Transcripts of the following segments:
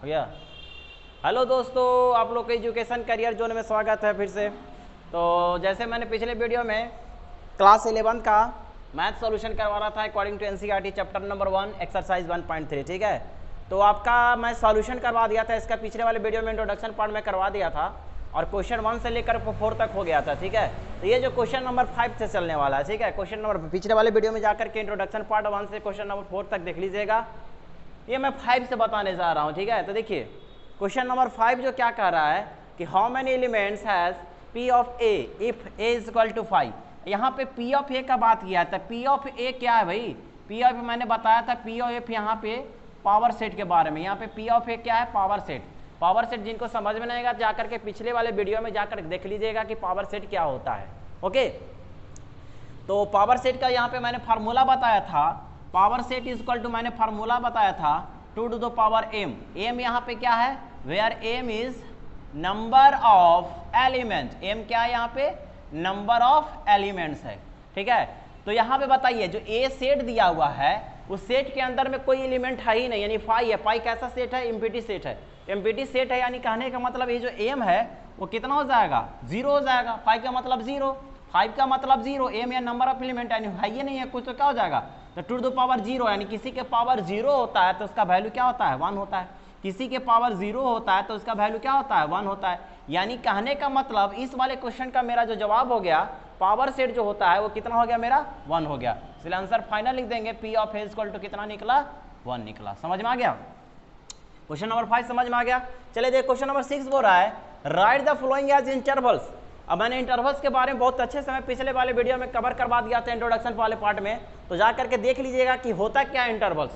भैया हेलो दोस्तों, आप लोग के एजुकेशन करियर जोन में स्वागत है फिर से। तो जैसे मैंने पिछले वीडियो में क्लास 11 का मैथ सॉल्यूशन करवा रहा था according to NCERT chapter number 1 exercise 1.3, ठीक है। तो आपका मैं सॉल्यूशन करवा दिया था, इसका पिछले वाले वीडियो में इंट्रोडक्शन पार्ट में करवा दिया था और क्वेश्चन 1 से लेकर 4 तक हो गया था, ठीक है। तो ये जो क्वेश्चन नंबर 5 से चलने वाला है, ठीक है। क्वेश्चन नंबर पिछले वाले वीडियो में जाकर के इंट्रोडक्शन पार्ट 1 से क्वेश्चन नंबर 4 तक देख लीजिएगा। ये मैं 5 से बताने जा रहा हूँ, ठीक है। तो देखिए क्वेश्चन नंबर 5 जो क्या कह रहा है कि how many elements has P of A if A is equal to 5। यहाँ पे पी ऑफ ए का बात किया था। पी ऑफ ए क्या है भाई? पी ऑफ मैंने बताया था पी ऑफ एफ यहाँ पे पावर सेट के बारे में। यहाँ पे पी ऑफ ए क्या है? Power set. पावर सेट जिनको समझ में नहीं आएगा जाकर के पिछले वाले वीडियो में जाकर देख लीजिएगा कि पावर सेट क्या होता है। ओके, तो पावर सेट का यहाँ पे मैंने फार्मूला बताया था। Power set is equal to मैंने फार्मूला बताया था 2 to the power m। m यहाँ पे क्या है? Where m is number of element. m क्या है यहाँ पे? नंबर ऑफ एलिमेंट्स है, ठीक है। तो यहाँ पे बताइए जो a सेट दिया हुआ है उस सेट के अंदर में कोई एलिमेंट है ही नहीं, यानी फाई है। फाई कैसा सेट है? एम्प्टी सेट है। एम्प्टी सेट है यानी कहने का मतलब ये जो m है वो कितना हो जाएगा? 0 हो जाएगा। फाई का मतलब 0, 5 का मतलब 0। m या नंबर ऑफ एलिमेंट यानी है ही नहीं है कुछ, तो क्या हो जाएगा? तो 2 to the power 0 यानी किसी के पावर 0 होता है तो उसका वैल्यू क्या होता है? 1 होता है। किसी के पावर 0 होता है तो उसका वैल्यू क्या होता है? 1 होता है। यानी कहने का मतलब इस वाले क्वेश्चन का मेरा जो जवाब हो गया पावर सेट जो होता है वो कितना हो गया मेरा? 1 हो गया। इसलिए आंसर फाइनल लिख देंगे P of A equal to कितना निकला? 1 निकला। समझ में आ गया? क्वेश्चन नंबर 5 समझ में आ गया। चलिए देख क्वेश्चन नंबर 6 बोल रहा है write the following as intervals. अब मैंने इंटरवल्स के बारे में बहुत अच्छे से मैं पिछले वाले वीडियो में कवर करवा दिया था इंट्रोडक्शन वाले पार्ट में, तो जा करके देख लीजिएगा कि होता क्या है इंटरवल्स।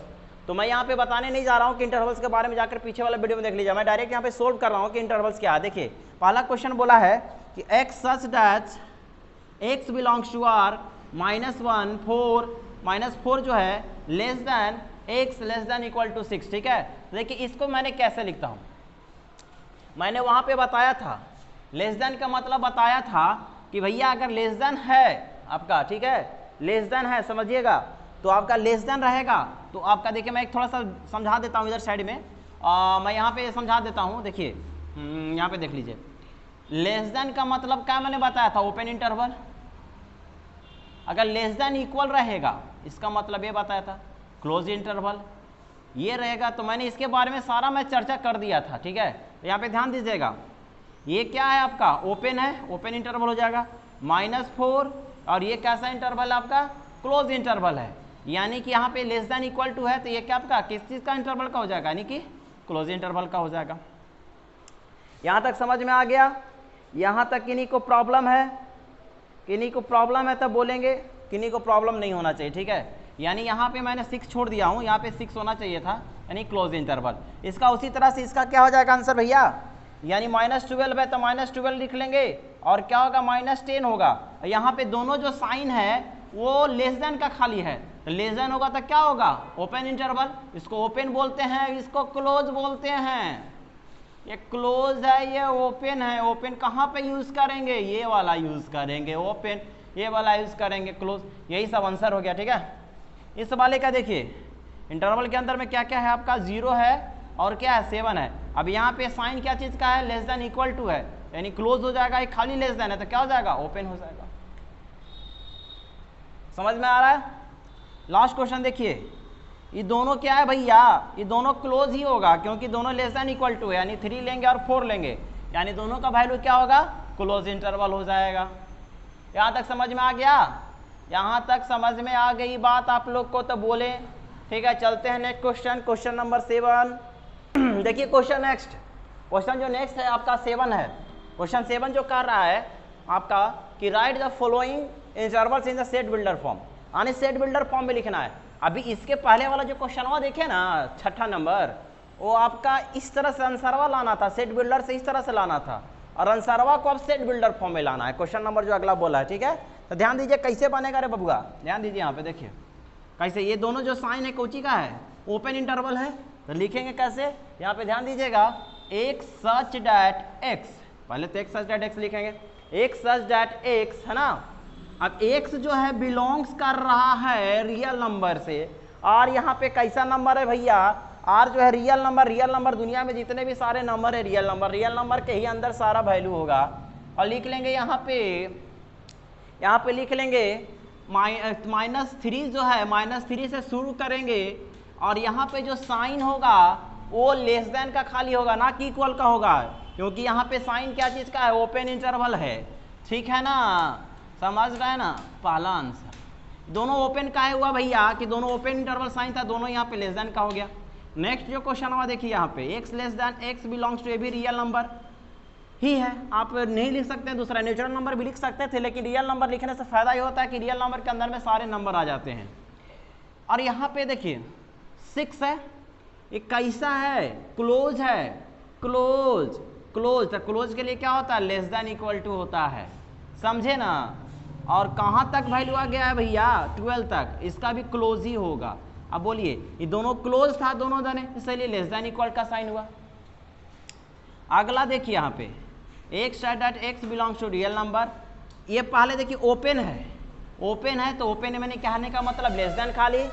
तो मैं यहाँ पे बताने नहीं जा रहा हूँ कि इंटरवल्स के बारे में जाकर पीछे वाले वीडियो में देख लीजिए। मैं डायरेक्ट यहाँ पे सोल्व कर रहा हूँ कि इंटरवल्स क्या है। देखिए पहला क्वेश्चन बोला है कि X such that X belongs to R -1 4 -4 जो है less than X less than equal to 6, ठीक है। देखिए इसको मैंने कैसे लिखता हूँ, मैंने वहाँ पे बताया था लेस देन का मतलब बताया था कि भैया अगर लेस देन है आपका, ठीक है, लेस देन है समझिएगा, तो आपका लेस देन रहेगा तो आपका देखिए मैं एक थोड़ा सा समझा देता हूँ इधर साइड में। मैं यहाँ पे समझा देता हूँ। देखिए यहाँ पे देख लीजिए लेस देन का मतलब क्या मैंने बताया था? Open interval. अगर लेस देन इक्वल रहेगा इसका मतलब ये बताया था क्लोज इंटरवल ये रहेगा। तो मैंने इसके बारे में सारा मैं चर्चा कर दिया था, ठीक है। तो यहाँ पे ध्यान दीजिएगा ये क्या है आपका? ओपन है, ओपन इंटरवल हो जाएगा। -4 और ये कैसा इंटरवल आपका? क्लोज इंटरवल है। यानी कि यहाँ पे लेस देन इक्वल टू है तो ये क्या आपका किस चीज़ का इंटरवल का हो जाएगा? यानी कि क्लोज इंटरवल का हो जाएगा। यहाँ तक समझ में आ गया? यहाँ तक किन्हीं को प्रॉब्लम है? किन्हीं को प्रॉब्लम है तब बोलेंगे, किन्हीं को प्रॉब्लम नहीं होना चाहिए, ठीक है। यानी यहाँ पे मैंने 6 छोड़ दिया हूँ, यहाँ पे 6 होना चाहिए था, यानी क्लोज इंटरवल। इसका उसी तरह से इसका क्या हो जाएगा आंसर भैया? यानी -12 है तो -12 लिख लेंगे और क्या होगा? -10 होगा। यहाँ पे दोनों जो साइन है वो लेस देन का खाली है, तो लेस देन होगा तो क्या होगा? Open interval. इसको ओपन बोलते हैं, इसको क्लोज बोलते हैं। ये क्लोज है, ये ओपन है। ओपन कहाँ पे यूज करेंगे? ये वाला यूज करेंगे ओपन, ये वाला यूज करेंगे क्लोज। यही सब आंसर हो गया, ठीक है। इस वाले का देखिए इंटरवल के अंदर में क्या क्या है आपका? 0 है और क्या है? 7 है। अब यहाँ पे साइन क्या चीज का है? लेस देन इक्वल टू है, यानी क्लोज हो जाएगा। एक खाली लेस देन है तो क्या हो जाएगा? ओपन हो जाएगा। समझ में आ रहा है? लास्ट क्वेश्चन देखिए, ये दोनों क्या है भैया? ये दोनों क्लोज ही होगा क्योंकि दोनों लेस देन इक्वल टू है, यानी 3 लेंगे और 4 लेंगे, यानी दोनों का वैल्यू क्या होगा? क्लोज इंटरवल हो जाएगा। यहाँ तक समझ में आ गया? यहाँ तक समझ में आ गई बात आप लोग को तो बोले, ठीक है। चलते हैं नेक्स्ट क्वेश्चन, क्वेश्चन नंबर 7। देखिए क्वेश्चन नेक्स्ट, क्वेश्चन जो नेक्स्ट है आपका 7 है। क्वेश्चन 7 जो कर रहा है आपका कि right the following intervals in the set builder form, यानी सेट बिल्डर फॉर्म में लिखना है। अभी इसके पहले वाला जो क्वेश्चन देखे ना 6ठा नंबर, वो आपका इस तरह से आंसरवा लाना था, सेट बिल्डर से इस तरह से लाना था, और आंसरवा को अब सेट बिल्डर फॉर्म में लाना है। क्वेश्चन नंबर जो अगला बोला है, ठीक है। तो ध्यान दीजिए कैसे बनेगा रे बबुआ, ध्यान दीजिए यहाँ पे देखिए कैसे। ये दोनों जो साइन है कोची का है? ओपन इंटरवल है, तो लिखेंगे कैसे? यहाँ पे ध्यान दीजिएगा एक सच डैट एक्स, पहले तो एक सच डैट एक्स लिखेंगे, एक सच डैट एक्स है ना। अब एक्स जो है बिलोंग्स कर रहा है रियल नंबर से, और यहाँ पे कैसा नंबर है भैया? आर जो है रियल नंबर दुनिया में जितने भी सारे नंबर है रियल नंबर के ही अंदर सारा वैल्यू होगा। और लिख लेंगे यहाँ पे लिख लेंगे -3 जो है -3 से शुरू करेंगे और यहाँ पे जो साइन होगा वो लेस देन का खाली होगा, ना कि इक्वल का होगा, क्योंकि यहाँ पे साइन क्या चीज़ का है, ओपन इंटरवल है। ठीक है ना, समझ रहे हैं ना। पहला आंसर दोनों ओपन का है हुआ भैया कि दोनों ओपन इंटरवल साइन था, दोनों यहाँ पे लेस देन का हो गया। नेक्स्ट जो क्वेश्चन हुआ देखिए यहाँ पे x less than x belongs to a भी रियल नंबर ही है। आप नहीं लिख सकते हैं, दूसरा नेचुरल नंबर भी लिख सकते थे, लेकिन रियल नंबर लिखने से फायदा ये होता है कि रियल नंबर के अंदर में सारे नंबर आ जाते हैं। और यहाँ पे देखिए 6 है, ये कैसा है, क्लोज है, क्लोज तो क्लोज के लिए क्या होता है, लेस देन इक्वल टू होता है, समझे ना। और कहाँ तक वैल्यू आ गया है भैया, 12 तक, इसका भी क्लोज ही होगा। अब बोलिए ये दोनों क्लोज था दोनों जने, इसलिए लेस देन इक्वल का साइन हुआ। अगला देखिए यहाँ पे x at x belongs to real number, ये पहले देखिए ओपन है तो ओपन मैंने कहने का मतलब लेस देन खाली,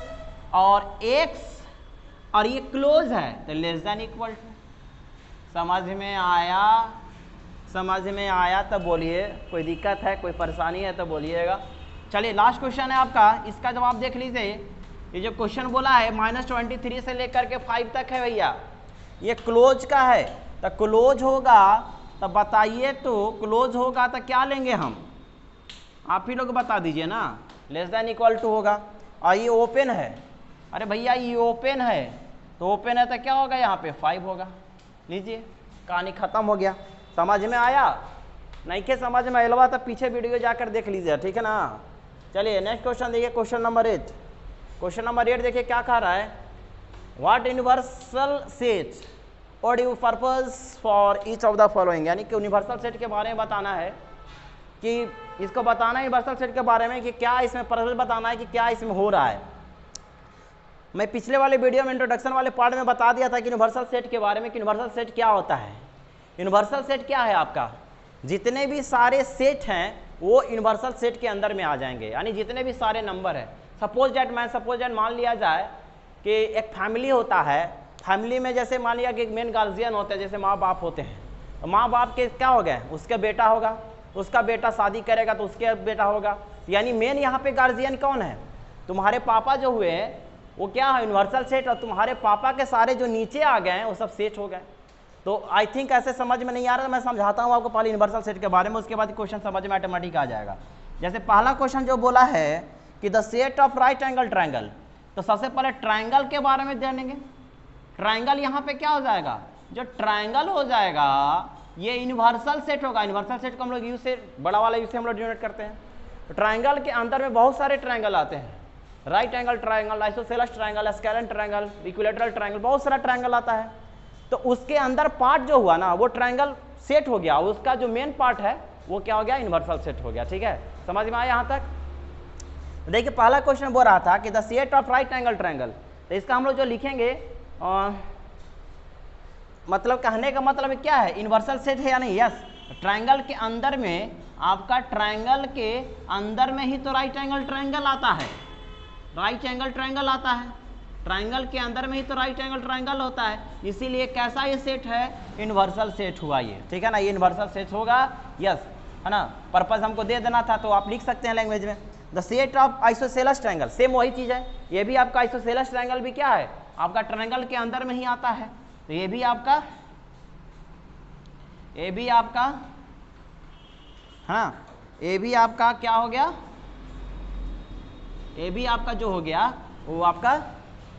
और x और ये क्लोज है तो लेस देन इक्वल टू। समझ में आया तो बोलिए, कोई दिक्कत है, कोई परेशानी है तो बोलिएगा। चलिए लास्ट क्वेश्चन है आपका, इसका जवाब देख लीजिए। ये जो क्वेश्चन बोला है -23 से लेकर के 5 तक है भैया, ये क्लोज का है, तो क्लोज होगा तो बताइए, तो क्लोज होगा तो क्या लेंगे हम, आप ही लोग बता दीजिए ना। लेस देन इक्वल टू होगा। और ये ओपन है, अरे भैया ये ओपन है, तो ओपन है तो क्या होगा, यहाँ पे 5 होगा। लीजिए कहानी खत्म हो गया। समझ में आया, नहीं के समझ में आया तो पीछे वीडियो जाकर देख लीजिए, ठीक है ना। चलिए नेक्स्ट क्वेश्चन देखिए, क्वेश्चन नंबर 8 देखिए क्या कह रहा है, व्हाट यूनिवर्सल सेट और you purpose for each of the following, यानी कि यूनिवर्सल सेट के बारे में बताना है, कि इसको बताना है यूनिवर्सल सेट के बारे में कि क्या इसमें पर्पज बताना है कि क्या इसमें हो रहा है। मैं पिछले वाले वीडियो में इंट्रोडक्शन वाले पार्ट में बता दिया था कि यूनिवर्सल सेट के बारे में, कि यूनिवर्सल सेट क्या होता है। यूनिवर्सल सेट क्या है, आपका जितने भी सारे सेट हैं वो यूनिवर्सल सेट के अंदर में आ जाएंगे, यानी जितने भी सारे नंबर हैं। सपोज दैट मान लिया जाए कि एक फैमिली होता है, फैमिली में जैसे मान लिया कि मेन गार्जियन होते हैं, जैसे माँ बाप होते हैं, तो माँ बाप के क्या हो गए, उसके बेटा होगा, उसका बेटा शादी करेगा तो उसके बेटा होगा, यानी मेन यहाँ पे गार्जियन कौन है, तुम्हारे पापा जो हुए हैं वो क्या है, यूनिवर्सल सेट, और तुम्हारे पापा के सारे जो नीचे आ गए हैं वो सब सेट हो गए। तो आई थिंक ऐसे समझ में नहीं आ रहा, मैं समझाता हूँ आपको पहले यूनिवर्सल सेट के बारे में, उसके बाद क्वेश्चन समझ में ऑटोमेटिक आ जाएगा। जैसे पहला क्वेश्चन जो बोला है कि the set of right angle triangle, तो सबसे पहले ट्रायंगल के बारे में जानेंगे। ट्रायंगल यहाँ पे क्या हो जाएगा, जो ट्रायंगल हो जाएगा ये यूनिवर्सल सेट होगा। यूनिवर्सल सेट को हम लोग यू से, बड़ा वाला यू से हम लोग डिनोट करते हैं। तो ट्रायंगल के अंदर में बहुत सारे ट्रायंगल आते हैं, right angle triangle, isosceles triangle, scalene triangle, equilateral triangle, बहुत सारा ट्रायंगल आता है। तो उसके अंदर पार्ट जो हुआ ना वो ट्रायंगल सेट हो गया, उसका जो मेन पार्ट है वो क्या हो गया, यूनिवर्सल सेट हो गया। ठीक है, समझ में आया यहाँ तक। देखिए पहला क्वेश्चन बोल रहा था कि the set of right angle triangle, तो इसका हम लोग जो लिखेंगे मतलब कहने का मतलब क्या है, यूनिवर्सल सेट है या नहीं। यस, ट्रायंगल के अंदर में, आपका ट्रायंगल के अंदर में ही तो राइट एंगल ट्रायंगल आता है, राइट एंगल ट्रायंगल आता है, ट्रायंगल के अंदर में ही तो राइट एंगल ट्रायंगल होता है, इसीलिए कैसा ये सेट है, यूनिवर्सल सेट हुआ ये। ठीक है ना, ये यूनिवर्सल सेट होगा। यस, है ना, पर्पस हमको दे देना था तो आप लिख सकते हैं लैंग्वेज में। The set of isosceles triangle, same वही चीज़ है, ये भी आपका आइसोसेलेस ट्रायंगल भी क्या है, आपका ट्रायंगल के अंदर में ही आता है। तो ये भी आपका हाँ, ये भी आपका क्या हो गया, ये भी आपका जो हो गया वो आपका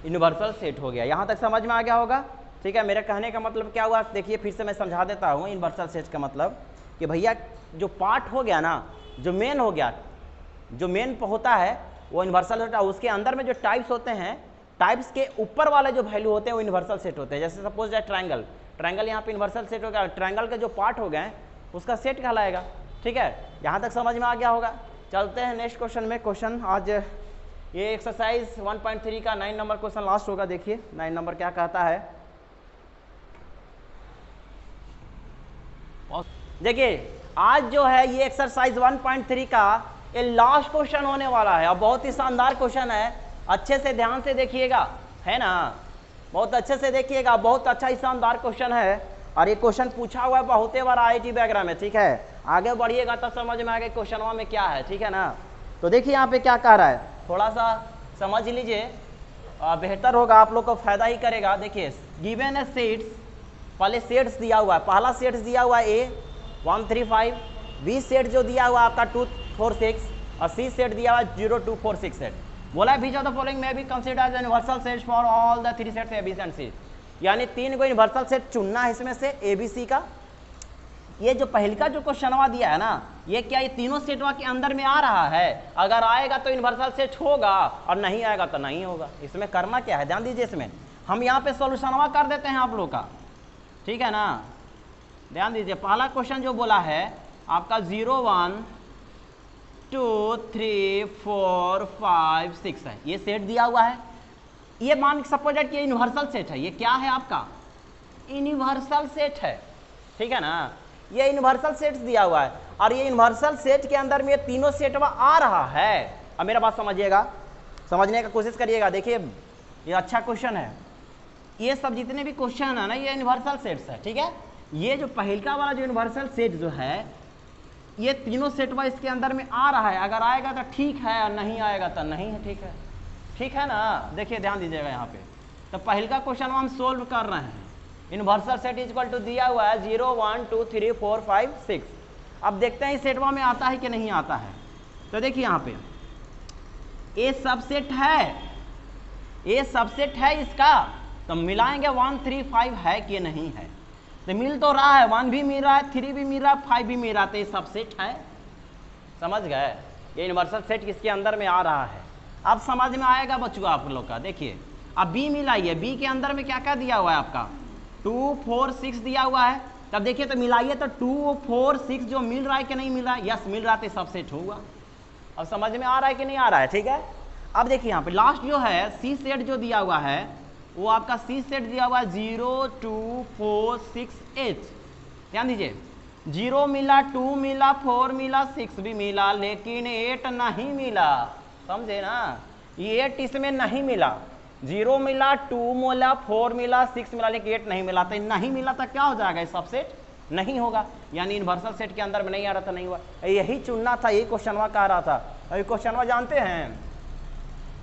यूनिवर्सल सेट हो गया। यहाँ तक समझ में आ गया होगा। ठीक है, मेरे कहने का मतलब क्या हुआ, देखिए फिर से मैं समझा देता हूँ। यूनिवर्सल सेट का मतलब कि भैया जो पार्ट हो गया ना, जो मेन हो गया, जो मेन होता है वो यूनिवर्सल सेट, उसके अंदर में जो टाइप्स होते हैं, टाइप्स के ऊपर वाले जो वैल्यू होते हैं वो यूनिवर्सल सेट होते हैं। जैसे सपोज है ट्रायंगल, ट्रायंगल यहाँ पे यूनिवर्सल सेट हो गया, ट्रायंगल के जो पार्ट हो गए उसका सेट कहलाएगा। ठीक है, यहाँ तक समझ में आ गया होगा। चलते हैं नेक्स्ट क्वेश्चन में। क्वेश्चन आज ये एक्सरसाइज 1.3 का 9 नंबर क्वेश्चन लास्ट होगा। देखिए 9 नंबर क्या कहता है, देखिए आज जो है ये एक्सरसाइज 1.3 का ये लास्ट क्वेश्चन होने वाला है और बहुत ही शानदार क्वेश्चन है, अच्छे से ध्यान से देखिएगा, है ना। बहुत अच्छे से देखिएगा, बहुत अच्छा ही शानदार क्वेश्चन है और ये क्वेश्चन पूछा हुआ है बहुते बार IIT वगैरह में, ठीक है। आगे बढ़िएगा तब समझ में आएगा क्वेश्चन में क्या है, ठीक है ना। तो देखिए यहाँ पे क्या कह रहा है, थोड़ा सा समझ लीजिए, बेहतर होगा, आप लोग को फायदा ही करेगा। देखिए गिवन ए सेट्स, पहले सेट्स दिया हुआ है, पहला सेट्स दिया हुआ है A 1 3 5, B सेट जो दिया हुआ है आपका 2 4 6 और C सेट दिया हुआ है 0 2 4 6 सेट। बोला है विच ऑफ द फॉलोइंग में be considered as universal set for all the 3 sets A B and C, यानी 3 को यूनिवर्सल सेट चुनना है इसमें से A B C का। ये जो पहले का जो क्वेश्चनवा दिया है ना, ये क्या ये तीनों सेटवा के अंदर में आ रहा है, अगर आएगा तो यूनिवर्सल सेट होगा और नहीं आएगा तो नहीं होगा। इसमें करना क्या है, ध्यान दीजिए, इसमें हम यहाँ पे सॉल्यूशनवा कर देते हैं आप लोग का, ठीक है ना। ध्यान दीजिए, पहला क्वेश्चन जो बोला है आपका 0 1 2 3 4 5 6 है, ये सेट दिया हुआ है। ये मान सपोजेड कि यूनिवर्सल सेट है, ये क्या है आपका यूनिवर्सल सेट है, ठीक है ना। ये यूनिवर्सल सेट दिया हुआ है और ये यूनिवर्सल सेट के अंदर में ये तीनों सेट आ रहा है। अब मेरा बात समझिएगा, समझने का कोशिश करिएगा। देखिए ये अच्छा क्वेश्चन है, ये सब जितने भी क्वेश्चन है ना ये यूनिवर्सल सेट्स है, ठीक है। ये जो पहलका वाला जो यूनिवर्सल सेट जो है, ये तीनों सेटवा इसके अंदर में आ रहा है, अगर आएगा तो ठीक है और नहीं आएगा तो नहीं है, ठीक है, ठीक है ना। देखिए ध्यान दीजिएगा यहाँ पे, तो पहलका क्वेश्चन हम सोल्व कर रहे हैं। Universal set is equal to दिया हुआ है 0 1 2 3 4 5 6। अब देखते हैं इस सेटवा में आता है कि नहीं आता है। तो देखिए यहाँ पे ये सबसेट है, ये सबसेट है इसका, तो मिलाएंगे 1 3 5 है कि नहीं है। तो मिल तो रहा है, 1 भी मिल रहा है, 3 भी मिल रहा है, 5 भी मिल रहा है, तो ये सबसेट है। समझ गए, ये यूनिवर्सल सेट किसके अंदर में आ रहा है। अब समझ में आएगा बच्चों आप लोग का। देखिए अब बी मिलाइए, बी के अंदर में क्या क्या दिया हुआ है आपका 2 4 6 दिया हुआ है। तब देखिए तो मिलाइए तो 2 4 6 जो मिल रहा है कि नहीं मिल रहा है, यस मिल रहा है, सबसेट होगा। अब समझ में आ रहा है कि नहीं आ रहा है, ठीक है। अब देखिए यहाँ पे लास्ट जो है सी सेट जो दिया हुआ है, वो आपका सी सेट दिया हुआ है 0 2 4 6 8। ध्यान दीजिए, 0 मिला, 2 मिला, 4 मिला, 6 भी मिला, लेकिन 8 नहीं मिला, समझे ना। ये 8 इसमें नहीं मिला, 0 मिला, 2 मिला, 4 मिला, 6 मिला, लेकिन 8 नहीं मिला। तो नहीं मिला तो क्या हो जाएगा, सबसेट नहीं होगा, यानी यूनिवर्सल सेट के अंदर में नहीं आ रहा था, नहीं हुआ। यही चुनना था, यही क्वेश्चनवा कह रहा था। अभी क्वेश्चनवा जानते हैं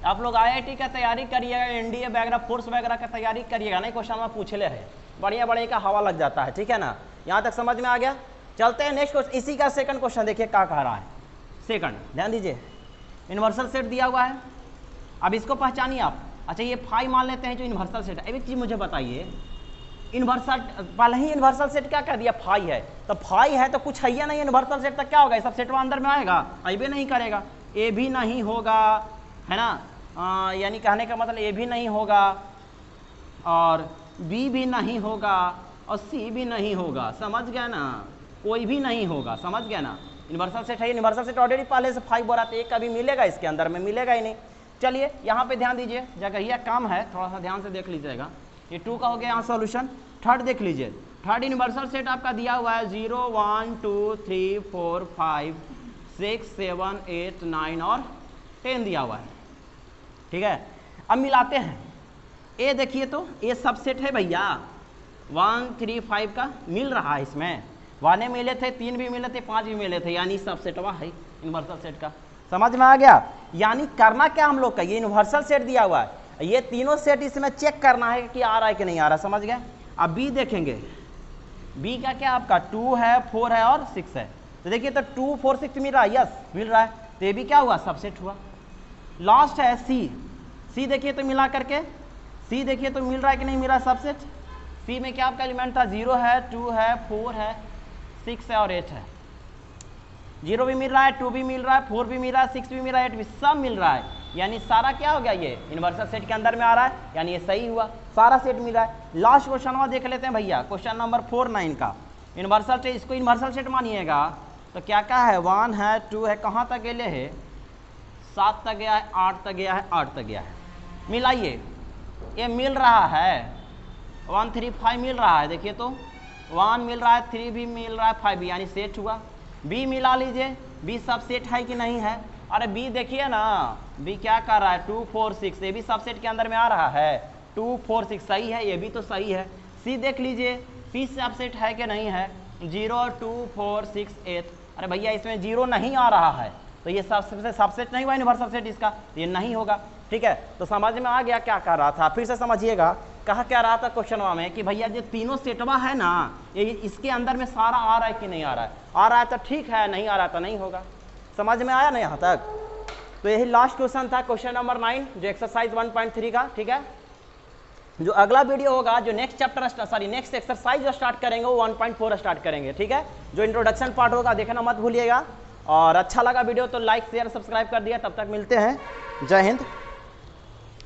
आप लोग, IIT का तैयारी करिएगा, NDA वगैरह फोर्स वगैरह का तैयारी करिएगा, नहीं क्वेश्चनवा पूछ ले है, बढ़िया बढ़िया का हवा लग जाता है, ठीक है ना। यहाँ तक समझ में आ गया। चलते हैं नेक्स्ट क्वेश्चन, इसी का सेकंड क्वेश्चन देखिए क्या कह रहा है। सेकंड ध्यान दीजिए, यूनिवर्सल सेट दिया हुआ है, अब इसको पहचानिए आप। अच्छा ये फाई मान लेते हैं जो यूनिवर्सल सेट है। एक चीज मुझे बताइए, यूनिवर्सल पहले ही यूनिवर्सल सेट क्या कह दिया, फाई है, तो फाई है तो कुछ है या नहीं यूनिवर्सल सेट, तक क्या होगा, सब सेट अंदर में आएगा, अभी नहीं करेगा, ए भी नहीं होगा, है ना। यानी कहने का मतलब ए भी नहीं होगा और बी भी नहीं होगा और सी भी नहीं होगा, समझ गया ना, कोई भी नहीं होगा, समझ गया ना। यूनिवर्सल सेट है, यूनिवर्सल सेट ऑलरेडी पहले से 5 बोला, तो एक कभी मिलेगा इसके अंदर में, मिलेगा ही नहीं। चलिए यहाँ पे ध्यान दीजिए, जगह काम है, थोड़ा सा ध्यान से देख लीजिएगा। ये 2 का हो गया यहाँ सॉल्यूशन। थर्ड देख लीजिए, थर्ड यूनिवर्सल सेट आपका दिया हुआ है 0 1 2 3 4 5 6 7 8 9 और 10 दिया हुआ है, ठीक है। अब मिलाते हैं, ए देखिए तो ये सबसेट है भैया, 1 3 5 का मिल रहा है, इसमें 1 मिले थे, 3 भी मिले थे, 5 भी मिले थे, यानी सबसेटवा है यूनिवर्सल सेट का। समझ में आ गया। यानी करना क्या हम लोग का, ये यूनिवर्सल सेट दिया हुआ है, ये तीनों सेट इसमें चेक करना है कि आ रहा है कि नहीं आ रहा, समझ गए। अब बी देखेंगे, बी का क्या आपका 2 है, 4 है और 6 है। तो देखिए तो 2 4 6 मिल रहा है, यस मिल रहा है, तो ये भी क्या हुआ, सबसेट हुआ। लास्ट है सी, सी देखिए तो मिला करके, सी देखिए तो मिल रहा है कि नहीं मिल रहा है सबसेट। सी में क्या आपका एलिमेंट था, 0 है, 2 है, 4 है, 6 है और 8 है। 0 भी मिल रहा है, 2 भी मिल रहा है, 4 भी मिल रहा है, 6 भी मिल रहा है, 8 भी, सब मिल रहा है, यानी सारा क्या हो गया, ये यूनिवर्सल सेट के अंदर में आ रहा है, यानी ये सही हुआ, सारा सेट मिल रहा है। लास्ट क्वेश्चन देख लेते हैं भैया, क्वेश्चन नंबर 4 9 का यूनिवर्सल सेट, इसको यूनिवर्सल सेट मानिएगा तो क्या क्या है, 1 है, 2 है, कहाँ तक गेले है, 7 तक गया है, 8 तक गया है, 8 तक गया है। मिलाइए, ये मिल रहा है 1 3 5 मिल रहा है, देखिए तो 1 मिल रहा है, 3 भी मिल रहा है, 5 भी, यानी सेट हुआ। बी मिला लीजिए, बी सब सेट है कि नहीं है। अरे बी देखिए ना, बी क्या कर रहा है, 2 4 6, ये भी सब सेट के अंदर में आ रहा है, 2 4 6 सही है, ये भी तो सही है। सी देख लीजिए पी सबसेट है कि नहीं है, 0 2 4 6 8। अरे भैया इसमें 0 नहीं आ रहा है, तो ये सबसेट नहीं हुआ यूनिवर्सल सबसेट इसका, तो ये नहीं होगा। ठीक है, तो समझ में आ गया क्या कर रहा था, फिर से समझिएगा। कहा क्या रहा था क्वेश्चनवा में कि भैया जो तीनों सेटवा है ना, ये इसके अंदर में सारा आ रहा है कि नहीं आ रहा है, आ रहा है तो ठीक है, नहीं आ रहा तो नहीं होगा। समझ में आया ना यहाँ तक? तो यही लास्ट क्वेश्चन था, क्वेश्चन नंबर 9 जो एक्सरसाइज 1.3 का। ठीक है, जो अगला वीडियो होगा, जो नेक्स्ट चैप्टर नेक्स्ट एक्सरसाइज जो स्टार्ट करेंगे वो 1.4 स्टार्ट करेंगे। ठीक है, जो इंट्रोडक्शन पार्ट होगा देखना मत भूलिएगा। और अच्छा लगा वीडियो तो लाइक शेयर सब्सक्राइब कर दिया। तब तक मिलते हैं, जय हिंद।